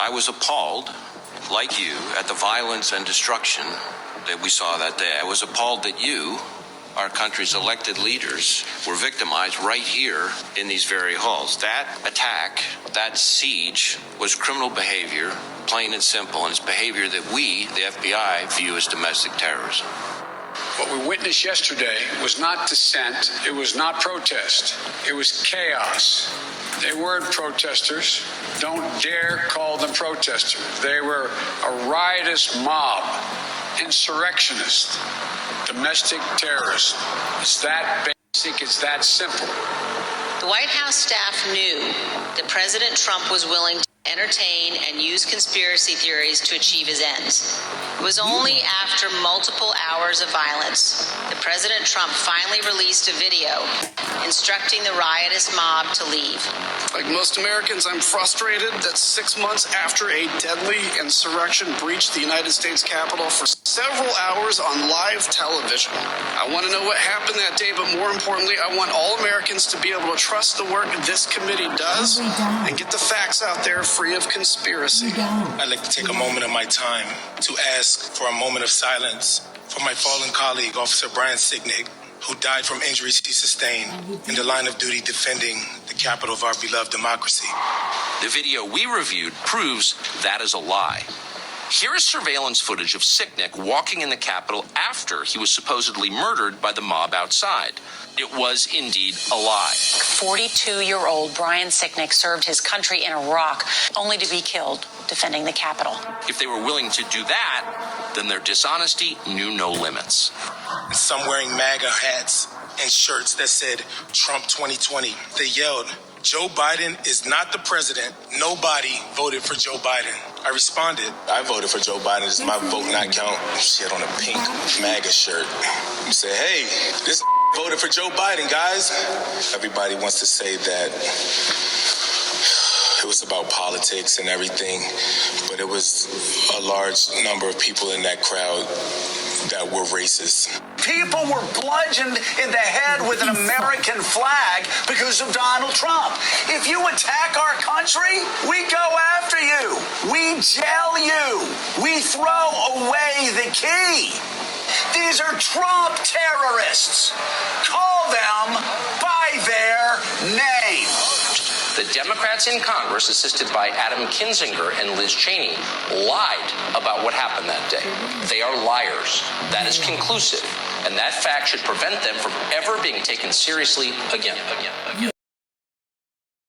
I was appalled, like you, at the violence and destruction that we saw that day. I was appalled that you, our country's elected leaders, were victimized right here in these very halls. That attack, that siege, was criminal behavior, plain and simple, and it's behavior that we, the FBI, view as domestic terrorism. What we witnessed yesterday was not dissent. It was not protest. It was chaos. They weren't protesters. Don't dare call them protesters. They were a riotous mob, insurrectionists, domestic terrorists. It's that basic. It's that simple. The White House staff knew that President Trump was willing to entertain and use conspiracy theories to achieve his ends. It was only after multiple hours of violence that President Trump finally released a video instructing the riotous mob to leave. Like most Americans, I'm frustrated that 6 months after a deadly insurrection breached the United States Capitol for several hours on live television. I want to know what happened that day, but more importantly, I want all Americans to be able to trust the work this committee does and get the facts out there free of conspiracy. I'd like to take a moment of my time to ask for a moment of silence for my fallen colleague, Officer Brian Sicknick, who died from injuries he sustained in the line of duty defending the capital of our beloved democracy. The video we reviewed proves that is a lie. Here is surveillance footage of Sicknick walking in the Capitol after he was supposedly murdered by the mob outside. It was indeed a lie. 42-year-old Brian Sicknick served his country in Iraq only to be killed defending the Capitol. If they were willing to do that, then their dishonesty knew no limits. Some wearing MAGA hats and shirts that said Trump 2020. They yelled, "Joe Biden is not the president. Nobody voted for Joe Biden." I responded, "I voted for Joe Biden. Does my vote not count?" She had on a pink MAGA shirt. You said, "Hey, this voted for Joe Biden, guys." Everybody wants to say that it was about politics and everything, but it was a large number of people in that crowd that were racist. People were bludgeoned in the head with an American flag because of Donald Trump. If you attack our country, we go after you. We jail you. We throw away the key. These are Trump terrorists. Call them by their name. The Democrats in Congress, assisted by Adam Kinzinger and Liz Cheney, lied about what happened that day. They are liars. That is conclusive, and that fact should prevent them from ever being taken seriously again.